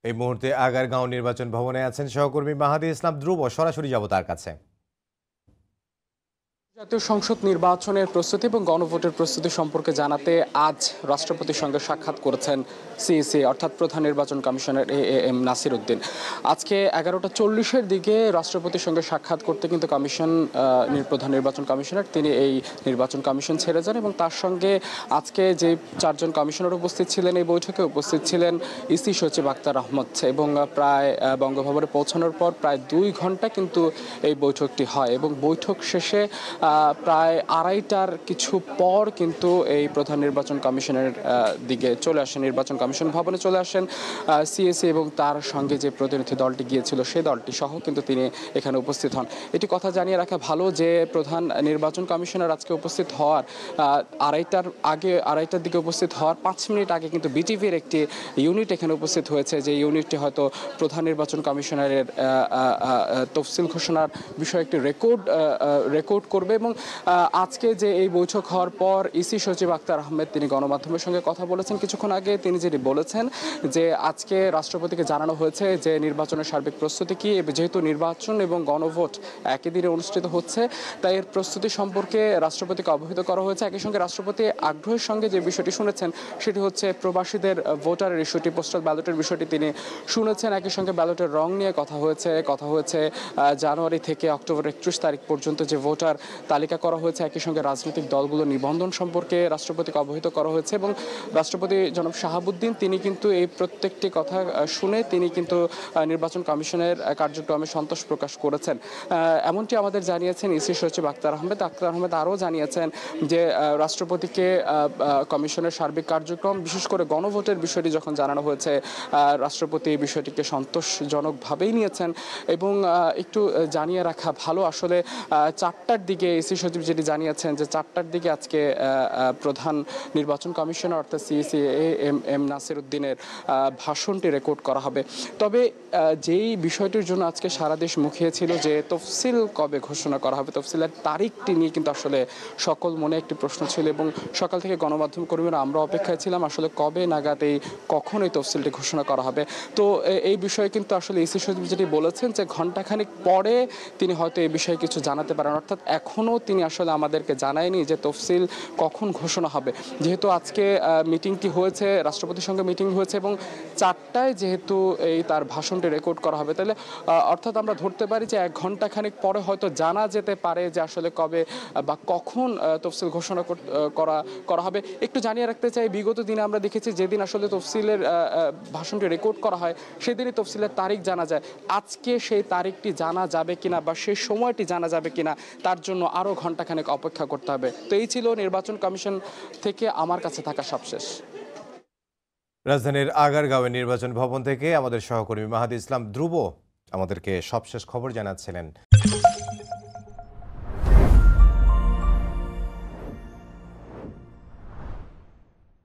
এই মুহূর্তে আগারগাঁও নির্বাচন ভবনে আছেন সহকর্মী মাহাদি ইসলাম ধ্রুব। সরাসরি যাব তার কাছে। জাতীয় সংসদ নির্বাচনের প্রস্তুতি এবং গণভোটের প্রস্তুতি সম্পর্কে জানাতে আজ রাষ্ট্রপতির সঙ্গে সাক্ষাৎ করেছেন সিইসি অর্থাৎ প্রধান নির্বাচন কমিশনার এএম নাসির উদ্দিন। আজকে 11টা 40-এর দিকে রাষ্ট্রপতির সঙ্গে সাক্ষাৎ করতে কিন্তু প্রধান নির্বাচন কমিশনার তিনি এই নির্বাচন কমিশন ছেড়ে যান এবং তার সঙ্গে আজকে যে 4জন কমিশনার উপস্থিত ছিলেন এই বৈঠকে উপস্থিত ছিলেন ইসি সচিব আক্তার আহমদ এবং প্রায় বঙ্গভবনে পৌঁছানোর পর প্রায় 2 ঘন্টা কিন্তু এই বৈঠকটি হয় এবং বৈঠক শেষে প্রায় 2:30টার কিছু পর কিন্তু এই প্রধান নির্বাচন কমিশনের দিকে চলে আসেন, নির্বাচন কমিশন ভবনে চলে আসেন সিএসি এবং তার সঙ্গে যে প্রতিনিধি দলটি গিয়েছিল সেই দলটি সহ কিন্তু তিনি এখানে উপস্থিত হন। এটি কথা জানিয়ে রাখা ভালো যে প্রধান নির্বাচন কমিশনার আজকে উপস্থিত হওয়ার 2:30টার দিকে উপস্থিত হওয়ার 5 মিনিট আগে কিন্তু বিটিভির একটি ইউনিট এখানে উপস্থিত হয়েছে, যে ইউনিটটি হয়তো প্রধান নির্বাচন কমিশনারের তফসিল ঘোষণার বিষয়ে একটি রেকর্ড করবে। এবং আজকে যে এই বৈঠক হওয়ার পর ইসি সচিব আক্তার আহমেদ তিনি গণমাধ্যমের সঙ্গে কথা বলেছেন কিছুক্ষণ আগে। তিনি যেটি বলেছেন যে আজকে রাষ্ট্রপতিকে জানানো হয়েছে যে নির্বাচনের সার্বিক প্রস্তুতি কি, যেহেতু নির্বাচন এবং গণভোট একই দিনে অনুষ্ঠিত হচ্ছে তাই এর প্রস্তুতি সম্পর্কে রাষ্ট্রপতিকে অবহিত করা হয়েছে। একই সঙ্গে রাষ্ট্রপতি আগ্রহের সঙ্গে যে বিষয়টি শুনেছেন সেটি হচ্ছে প্রবাসীদের ভোটারের ইস্যুটি, পোস্টাল ব্যালটের বিষয়টি তিনি শুনেছেন। একই সঙ্গে ব্যালটের রং নিয়ে কথা হয়েছে জানুয়ারি থেকে অক্টোবর 31 তারিখ পর্যন্ত যে ভোটার তালিকা করা হয়েছে, একই সঙ্গে রাজনৈতিক দলগুলো নিবন্ধন সম্পর্কে রাষ্ট্রপতিকে অবহিত করা হয়েছে এবং রাষ্ট্রপতি জনাব শাহাবুদ্দিন তিনি কিন্তু এই প্রত্যেকটি কথা শুনে তিনি কিন্তু নির্বাচন কমিশনের কার্যক্রমে সন্তোষ প্রকাশ করেছেন। এমনটি আমাদের জানিয়েছেন ইসি সচিব আক্তার আহমেদ। আরও জানিয়েছেন যে রাষ্ট্রপতিকে কমিশনের সার্বিক কার্যক্রম বিশেষ করে গণভোটের বিষয়টি যখন জানানো হয়েছে রাষ্ট্রপতি এই বিষয়টিকে সন্তোষজনকভাবেই নিয়েছেন। এবং একটু জানিয়ে রাখা ভালো আসলে 4টার দিকে ইসি সচিব যেটি জানিয়েছেন যে 4টার দিকে আজকে প্রধান নির্বাচন কমিশনার অর্থাৎ সিইসি এএম নাসির উদ্দিনের ভাষণটি রেকর্ড করা হবে। তবে যেই বিষয়টির জন্য আজকে সারা দেশ মুখিয়ে ছিল যে তফসিল কবে ঘোষণা করা হবে, তফসিলের তারিখটি নিয়ে কিন্তু আসলে সকল মনে একটি প্রশ্ন ছিল এবং সকাল থেকে গণমাধ্যম কর্মীরা আমরা অপেক্ষায় ছিলাম আসলে কবে নাগাদ কখন এই তফসিলটি ঘোষণা করা হবে। তো এই বিষয়ে কিন্তু আসলে ইসি সচিব যেটি বলেছেন যে ঘণ্টাখানিক পরে তিনি হয়তো এই বিষয়ে কিছু জানাতে পারেন, অর্থাৎ এখনও তিনি আসলে আমাদেরকে জানায়নি যে তফসিল কখন ঘোষণা হবে। যেহেতু আজকে মিটিংটি হয়েছে, রাষ্ট্রপতির সঙ্গে মিটিং হয়েছে এবং 4টায় যেহেতু তার ভাষণটি রেকর্ড করা হবে তাহলে অর্থাৎ আমরা ধরতে পারি যে 1 ঘণ্টা খানিক পরে হয়তো জানা যেতে পারে যে আসলে কবে বা কখন তফসিল ঘোষণা করা হবে। একটু জানিয়ে রাখতে চাই বিগত দিনে আমরা দেখেছি যেদিন আসলে তফসিলের ভাষণটি রেকর্ড করা হয় সেদিনই তফসিলের তারিখ জানা যায়। আজকে সেই তারিখটি জানা যাবে কিনা বা সেই সময়টি জানা যাবে কিনা তার জন্য আরও ঘণ্টাখানেক অপেক্ষা করতে হবে। তো এই ছিল নির্বাচন কমিশন থেকে আমার কাছে থাকা সবশেষ। রাজধানীর আগারগাঁওয়ের নির্বাচন ভবন থেকে আমাদের সহকর্মী মাহাদি ইসলাম ধ্রুব আমাদেরকে সবশেষ খবর জানাচ্ছিলেন।